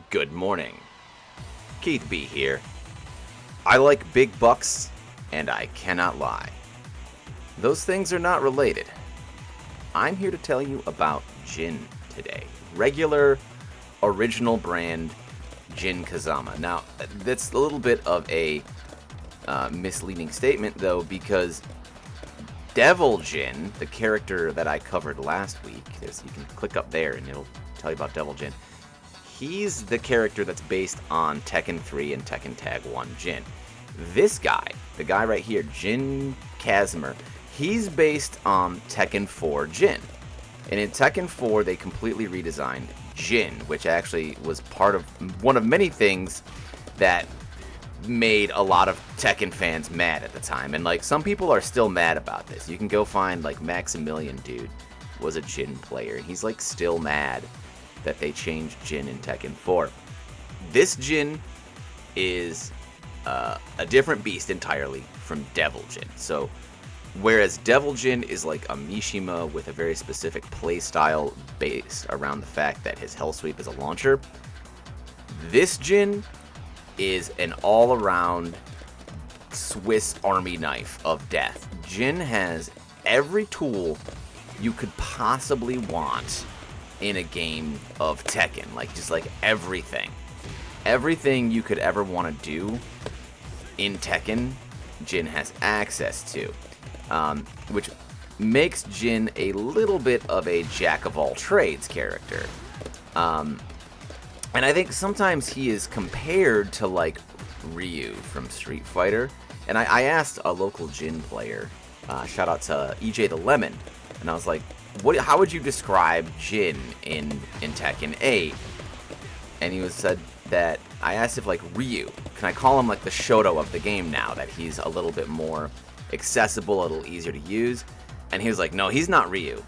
Good morning. Keith B here. I like big bucks, and I cannot lie. Those things are not related. I'm here to tell you about Jin today. Regular, original brand Jin Kazama. Now, that's a little bit of a misleading statement, though, because Devil Jin, the character that I covered last week, you can click up there and it'll tell you about Devil Jin. He's the character that's based on Tekken 3 and Tekken Tag 1 Jin. This guy, the guy right here, Jin Kazama, he's based on Tekken 4 Jin. And in Tekken 4, they completely redesigned Jin, which actually was part of one of many things that made a lot of Tekken fans mad at the time. And like, some people are still mad about this. You can go find like Maximilian dude was a Jin player, and he's like still mad that they changed Jin in Tekken 4. This Jin is a different beast entirely from Devil Jin. So, whereas Devil Jin is like a Mishima with a very specific playstyle based around the fact that his Hell Sweep is a launcher, this Jin is an all-around Swiss Army knife of death. Jin has every tool you could possibly want in a game of Tekken, like just like everything you could ever want to do in Tekken, Jin has access to, which makes Jin a little bit of a jack of all trades character, and I think sometimes he is compared to like Ryu from Street Fighter. And I asked a local Jin player, shout out to EJ the Lemon, and I was like, how would you describe Jin in Tekken 8? And he said that, I asked if like Ryu, can I call him like the Shoto of the game now that he's a little bit more accessible, a little easier to use? And he was like, no, he's not Ryu.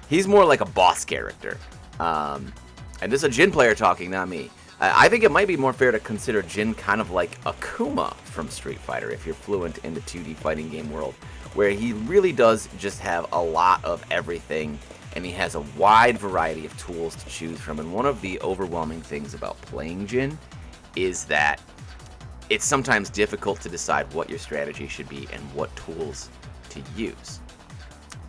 He's more like a boss character. And this is a Jin player talking, not me. I think it might be more fair to consider Jin kind of like Akuma from Street Fighter if you're fluent in the 2D fighting game world, where he really does just have a lot of everything, and he has a wide variety of tools to choose from. And one of the overwhelming things about playing Jin is that it's sometimes difficult to decide what your strategy should be and what tools to use.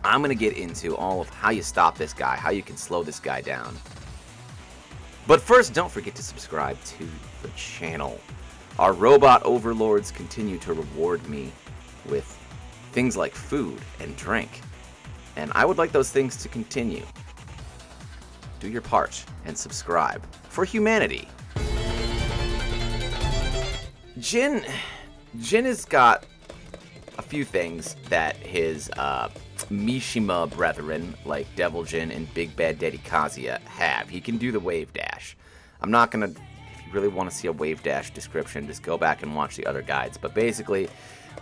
I'm going to get into all of how you stop this guy, how you can slow this guy down. But first, don't forget to subscribe to the channel. Our robot overlords continue to reward me with things like food and drink, and I would like those things to continue. Do your part and subscribe for humanity. Jin has got a few things that his Mishima brethren like Devil Jin and Big Bad Daddy Kazuya have. He can do the wave dash. I'm not gonna, if you really want to see a wave dash description, just go back and watch the other guides. But basically,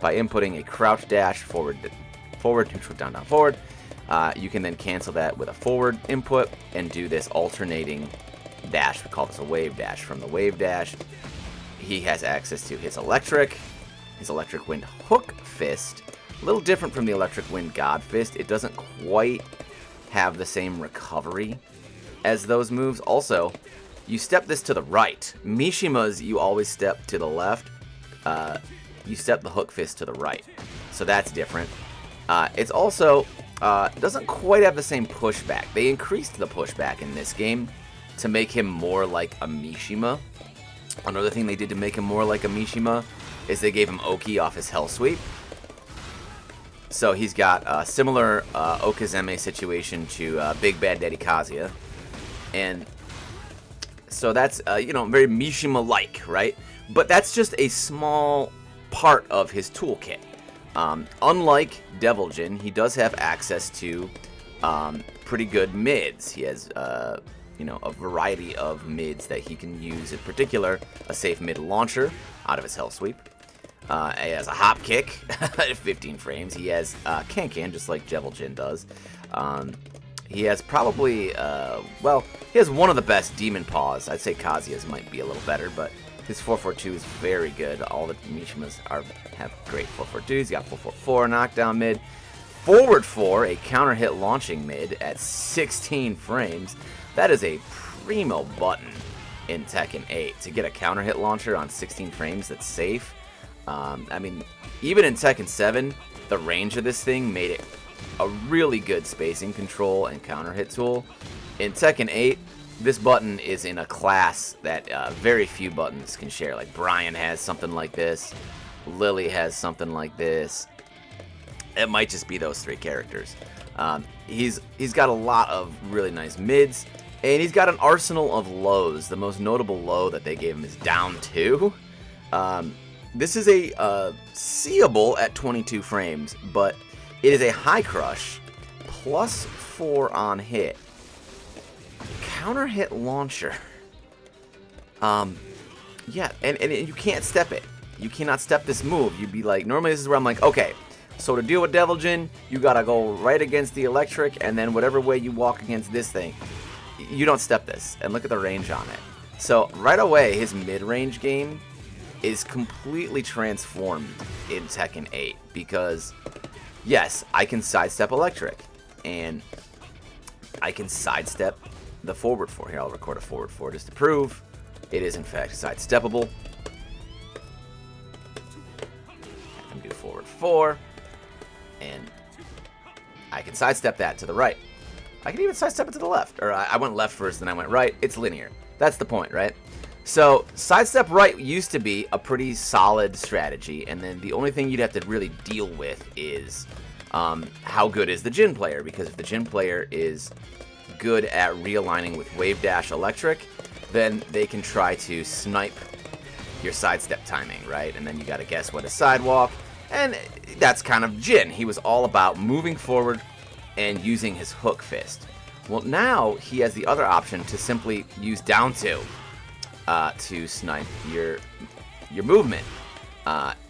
by inputting a crouch dash, forward, neutral, down, forward, you can then cancel that with a forward input and do this alternating dash. We call this a wave dash. From the wave dash, he has access to his electric wind hook fist. A little different from the electric wind god fist. It doesn't quite have the same recovery as those moves. Also, you step this to the right. Mishima's, you always step to the left. You step the hook fist to the right. So that's different. It's also doesn't quite have the same pushback. They increased the pushback in this game to make him more like a Mishima. Another thing they did to make him more like a Mishima is they gave him Oki off his Hell Sweep. So he's got a similar Okazeme situation to Big Bad Daddy Kazuya. And so that's, very Mishima-like, right? But that's just a small part of his toolkit. Unlike Devil Jin, he does have access to pretty good mids. He has, a variety of mids that he can use. In particular, a safe mid launcher out of his Hell Sweep. He has a hop kick at 15 frames. He has can just like Devil Jin does. He has probably, he has one of the best Demon Paws. I'd say Kazuya's might be a little better, but his 442 is very good. All the Mishimas have great 442s. He's got 444 knockdown mid. forward 4, a counter hit launching mid at 16 frames. That is a primo button in Tekken 8. To get a counter hit launcher on 16 frames that's safe. I mean, even in Tekken 7, the range of this thing made it a really good spacing control and counter hit tool. In Tekken 8, this button is in a class that very few buttons can share. Like Brian has something like this, Lily has something like this. It might just be those 3 characters. He's got a lot of really nice mids, and he's got an arsenal of lows. The most notable low that they gave him is down 2. This is a seeable at 22 frames, but it is a high crush plus 4 on hit. Counter hit launcher. Yeah, and you can't step it. You cannot step this move. You'd be like, normally this is where I'm like, okay, so to deal with Devil Jin, you gotta go right against the electric, and then whatever way you walk against this thing, you don't step this. And look at the range on it. So right away, his mid-range game is completely transformed in Tekken 8 because, yes, I can sidestep electric, and I can sidestep the forward 4. Here, I'll record a forward 4 just to prove it is in fact sidesteppable. I can do forward 4, and I can sidestep that to the right. I can even sidestep it to the left, or I went left first, then I went right. It's linear. That's the point, right? So sidestep right used to be a pretty solid strategy, and then the only thing you'd have to really deal with is how good is the Jin player, because if the Jin player is good at realigning with wave dash electric, then they can try to snipe your sidestep timing, right? And then you got to guess what is sidewalk, and that's kind of Jin. He was all about moving forward and using his hook fist. Well, now he has the other option to simply use down 2 to snipe your movement.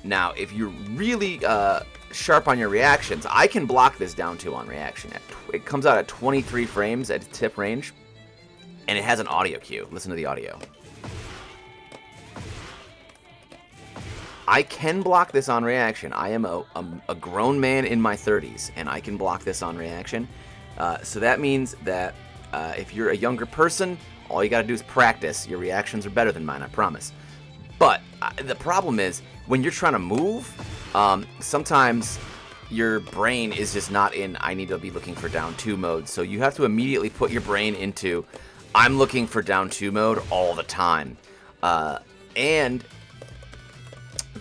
Now, if you're really sharp on your reactions, I can block this down 2 on reaction. It comes out at 23 frames at tip range, and it has an audio cue. Listen to the audio. I can block this on reaction. I am a grown man in my 30s, and I can block this on reaction. So that means that if you're a younger person, all you got to do is practice. Your reactions are better than mine, I promise. But the problem is, when you're trying to move, sometimes your brain is just not in, I need to be looking for down 2 mode. So you have to immediately put your brain into, I'm looking for down 2 mode all the time. And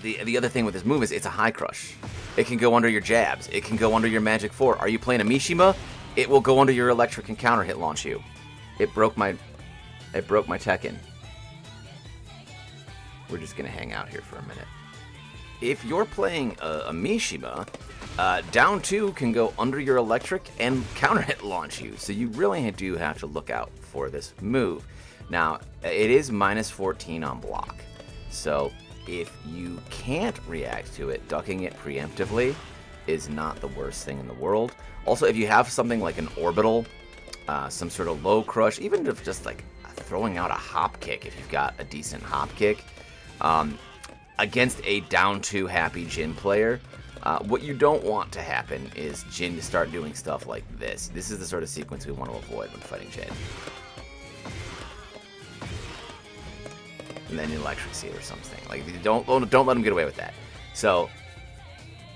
the other thing with this move is it's a high crush. It can go under your jabs. It can go under your magic 4. Are you playing a Mishima? It will go under your electric and counter hit launch you. It broke my Tekken. We're just gonna hang out here for a minute. If you're playing a Mishima, down 2 can go under your electric and counter hit launch you. So you really do have to look out for this move. Now, it is minus 14 on block. So if you can't react to it, ducking it preemptively is not the worst thing in the world. Also, if you have something like an orbital, some sort of low crush, even if just like throwing out a hop kick, if you've got a decent hop kick, against a down 2 happy Jin player, what you don't want to happen is Jin to start doing stuff like this. This is the sort of sequence we want to avoid when fighting Jin. And then electric seed or something. Like, don't let him get away with that. So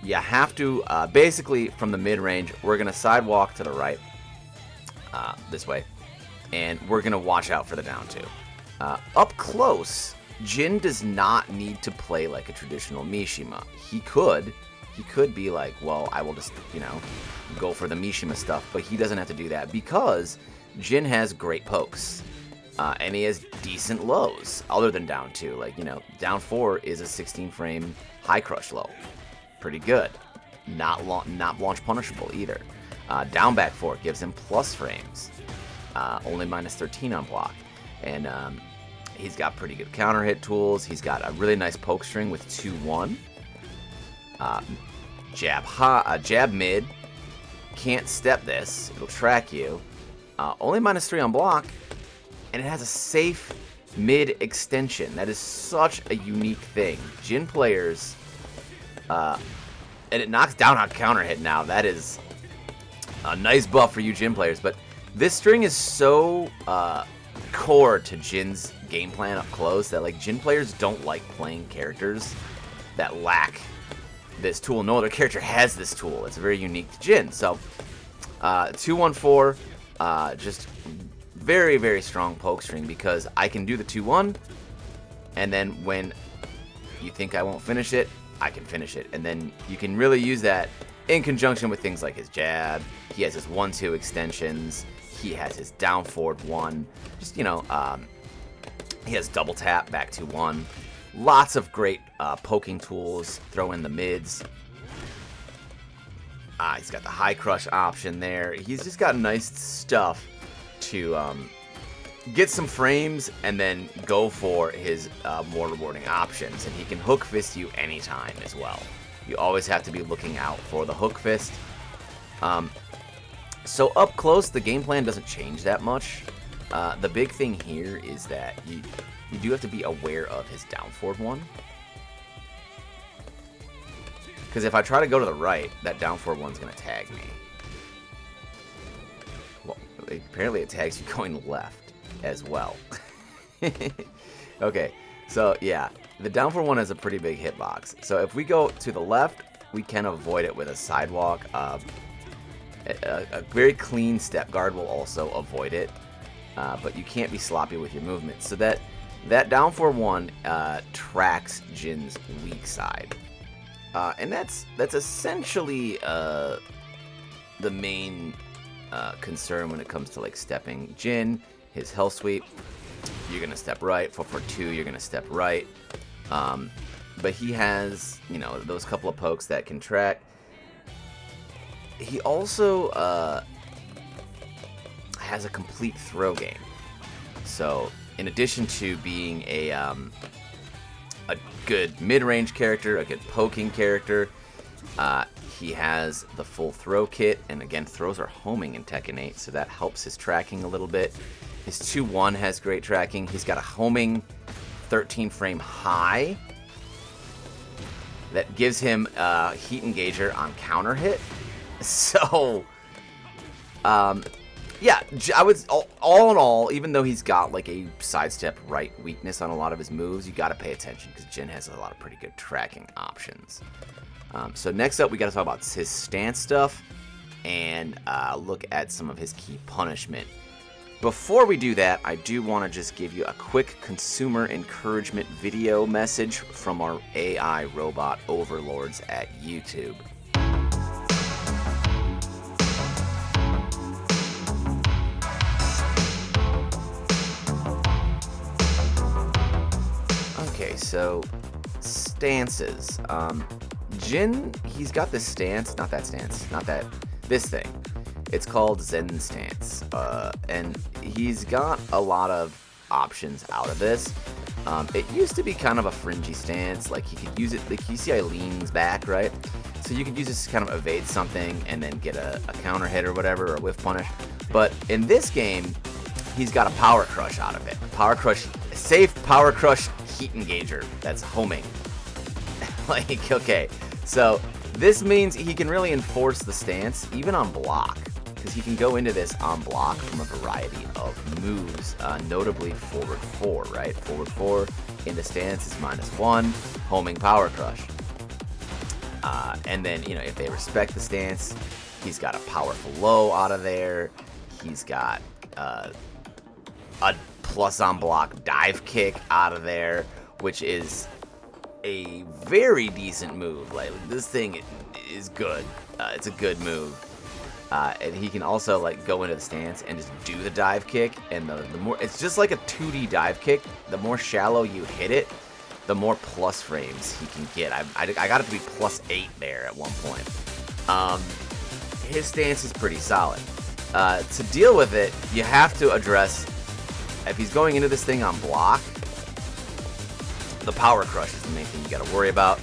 you have to basically from the mid range, we're gonna sidewalk to the right, this way, and we're gonna watch out for the down 2. Up close, Jin does not need to play like a traditional Mishima. He could be like, well, I will just, go for the Mishima stuff, but he doesn't have to do that because Jin has great pokes. And he has decent lows, other than down 2. Like, down 4 is a 16 frame high crush low. Pretty good. Not launch punishable either. Down back 4 gives him plus frames. Only minus 13 on block. And he's got pretty good counter hit tools. He's got a really nice poke string with 2-1. Jab mid. Can't step this. It'll track you. Only minus 3 on block. And it has a safe mid extension. That is such a unique thing. Jin players, and it knocks down on counter hit now. That is A nice buff for you Jin players, but this string is so core to Jin's game plan up close that like Jin players don't like playing characters that lack this tool. No other character has this tool. It's very unique to Jin. So 2-1-4, just very, very strong poke string because I can do the 2-1, and then when you think I won't finish it, I can finish it. And then you can really use that in conjunction with things like his jab. He has his 1-2 extensions. He has his down forward 1. Just, you know, he has double tap, back to 1. Lots of great poking tools. Throw in the mids. He's got the high crush option there. He's just got nice stuff to get some frames and then go for his more rewarding options. And he can hook fist you anytime as well. You always have to be looking out for the hook fist. So up close, the game plan doesn't change that much. The big thing here is that you do have to be aware of his down forward 1. Because if I try to go to the right, that down forward 1's going to tag me. Well, apparently it tags you going left as well. Okay, so yeah, the down forward 1 has a pretty big hitbox. So if we go to the left, we can avoid it with a sidewalk. A very clean step guard will also avoid it, but you can't be sloppy with your movement. So that down forward 1 tracks Jin's weak side. And that's essentially the main concern when it comes to like stepping Jin. His hell sweep, you're gonna step right. 4-4-2, you're gonna step right. But he has, you know, those couple of pokes that can track. He also has a complete throw game. So in addition to being a good mid-range character, a good poking character, he has the full throw kit, and again, throws are homing in Tekken 8, so that helps his tracking a little bit. His 2-1 has great tracking. He's got a homing 13 frame high that gives him heat engager on counter hit. So, yeah, I would, all in all, even though he's got like a sidestep right weakness on a lot of his moves, you got to pay attention because Jin has a lot of pretty good tracking options. So next up, we got to talk about his stance stuff and look at some of his key punishment. Before we do that, I do want to just give you a quick consumer encouragement video message from our AI robot overlords at YouTube. Okay, so stances. Jin, he's got this stance, not that stance, this thing. It's called Zen stance, and he's got a lot of options out of this. It used to be kind of a fringy stance, like he could use it, like you see how he leans back, right? So you could use this to kind of evade something and then get a counter hit or whatever, or a whiff punish. But in this game, he's got a power crush out of it. Power crush, safe power crush heat engager that's homing. Like, okay, so this means he can really enforce the stance even on block, because he can go into this on block from a variety of moves, notably forward 4, right? Forward 4 into stance is -1, homing power crush. And then, you know, if they respect the stance, he's got a powerful low out of there. He's got a plus on block dive kick out of there, which is a very decent move. Like, this thing is good. It's a good move. And he can also like go into the stance and just do the dive kick, and the more, it's just like a 2D dive kick. The more shallow you hit it, the more plus frames he can get. I got it to be +8 there at one point. His stance is pretty solid. To deal with it, you have to address, if he's going into this thing on block, the power crush is the main thing you got to worry about.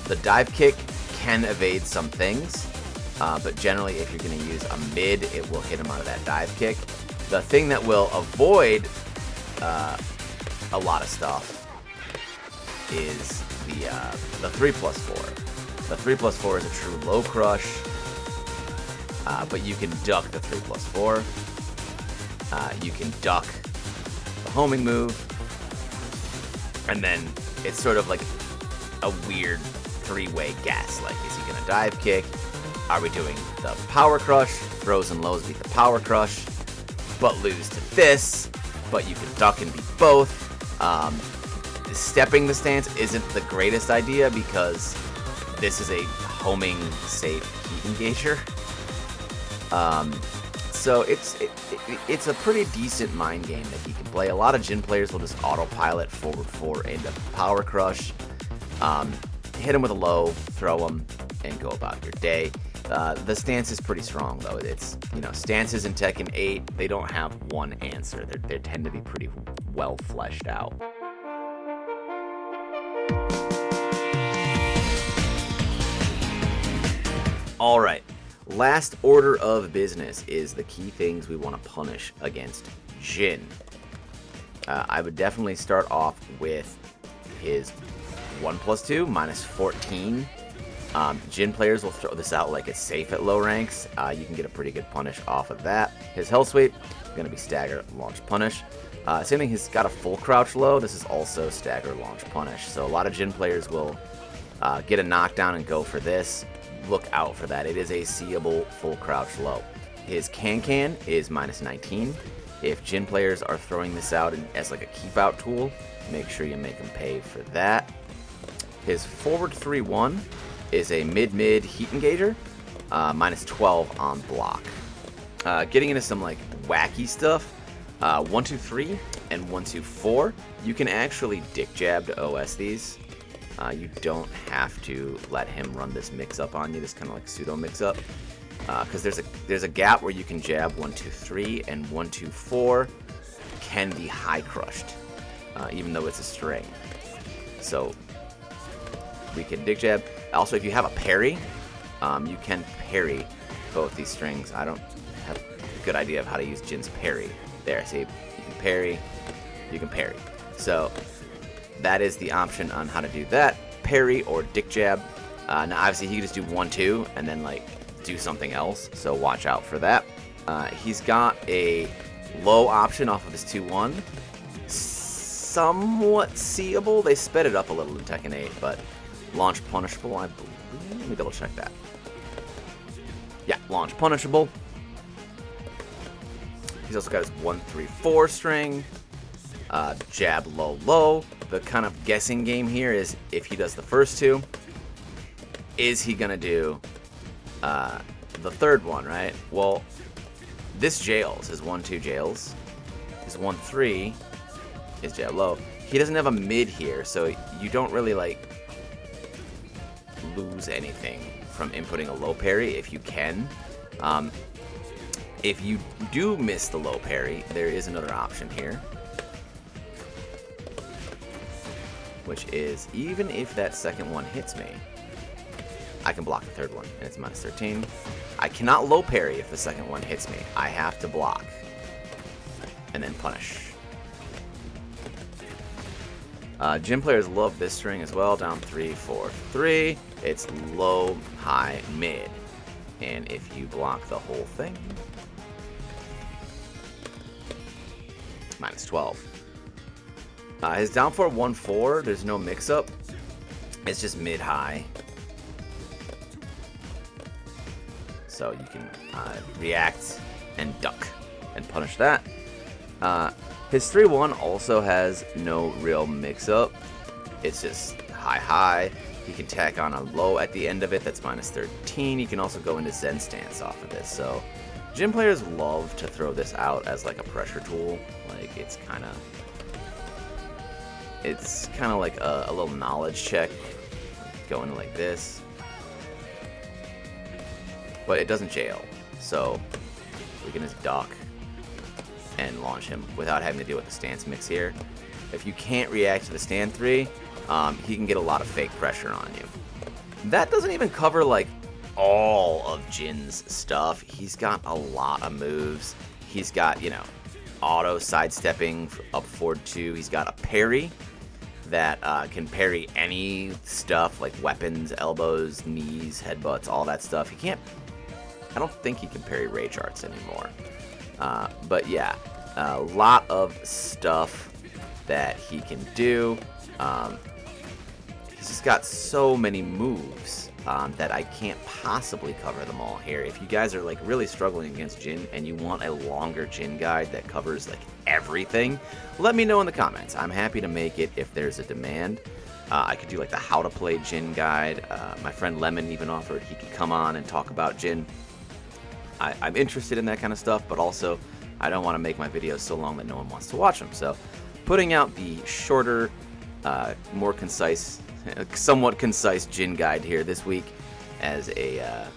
The dive kick can evade some things, but generally if you're going to use a mid, it will hit him out of that dive kick. The thing that will avoid a lot of stuff is the 3+4. The 3+4 is a true low crush. but you can duck the 3+4. You can duck the homing move, and then it's sort of like a weird three-way guess. Like, is he gonna dive kick? Are we doing the power crush? Throws and lows beat the power crush, but lose to this. But you can duck and beat both. Stepping the stance isn't the greatest idea because this is a homing safe heat engager. So it's a pretty decent mind game that he can play. A lot of Jin players will just autopilot forward 4 into power crush, hit him with a low, throw him, and go about your day. The stance is pretty strong though. It's, you know, stances in Tekken 8, they don't have one answer. They tend to be pretty well fleshed out. All right. Last order of business is the key things we want to punish against Jin. I would definitely start off with his 1+2, -14. Jin players will throw this out like it's safe at low ranks. You can get a pretty good punish off of that. His hell sweep, going to be stagger, launch, punish. Same thing, he's got a full crouch low. This is also stagger, launch, punish. So a lot of Jin players will get a knockdown and go for this. Look out for that. It is a seeable full crouch low. His can is -19. If Jin players are throwing this out as like a keep out tool, make sure you make them pay for that. His forward 3-1 is a mid-mid heat engager, -12 on block. Getting into some like wacky stuff, 1-2-3 and 1-2-4. You can actually dick jab to OS these. You don't have to let him run this mix-up on you, this kind of like pseudo mix-up, because there's a gap where you can jab 1-2-3 and 1-2-4 can be high crushed, even though it's a string. So we can dick jab. Also, if you have a parry, you can parry both these strings. I don't have a good idea of how to use Jin's parry. There, see, you can parry, you can parry. So that is the option on how to do that. Parry or dick jab. Now, obviously, he can just do 1-2 and then, like, do something else. So watch out for that. He's got a low option off of his 2-1. Somewhat seeable. They sped it up a little in Tekken 8, but launch punishable, I believe. Let me double check that. Yeah, launch punishable. He's also got his 1-3-4 string. Jab low low. The kind of guessing game here is if he does the first two, is he gonna do the third one, right? Well, this jails, his 1-2 jails. His 1-3 is jab low. He doesn't have a mid here, so you don't really like lose anything from inputting a low parry if you can. If you do miss the low parry, there is another option here, which is even if that second one hits me, I can block the third one, and it's -13. I cannot low parry if the second one hits me. I have to block and then punish. Jin players love this string as well. Down 3-4-3. It's low, high, mid. And if you block the whole thing, -12. His down 4-1-4, there's no mix-up. It's just mid-high. So you can react and duck and punish that. His 3-1 also has no real mix-up. It's just high. You can tack on a low at the end of it. That's -13. You can also go into Zen stance off of this. So Jin players love to throw this out as like a pressure tool. Like it's kind of like a little knowledge check. Going like this. But it doesn't jail. So we can just duck and launch him without having to deal with the stance mix here. If you can't react to the stand 3, he can get a lot of fake pressure on you. That doesn't even cover like all of Jin's stuff. He's got a lot of moves. He's got, you know, auto sidestepping up forward 2. He's got a parry that can parry any stuff like weapons, elbows, knees, headbutts, all that stuff. He can't I don't think he can parry rage arts anymore. But yeah, a lot of stuff that he can do. He's just got so many moves that I can't possibly cover them all here. If you guys are like really struggling against Jin and you want a longer Jin guide that covers like everything, let me know in the comments. I'm happy to make it if there's a demand. I could do like the how to play Jin guide. My friend Lemon even offered he could come on and talk about Jin. I'm interested in that kind of stuff, but also I don't want to make my videos so long that no one wants to watch them. So putting out the shorter, more concise, somewhat concise Jin guide here this week as a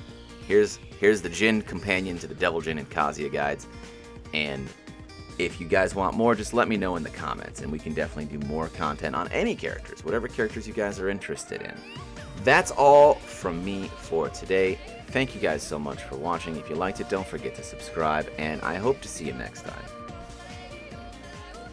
here's the Jin companion to the Devil Jin and Kazuya guides. And if you guys want more, just let me know in the comments, and we can definitely do more content on any characters, whatever characters you guys are interested in. That's all from me for today. Thank you guys so much for watching. If you liked it, don't forget to subscribe, and I hope to see you next time.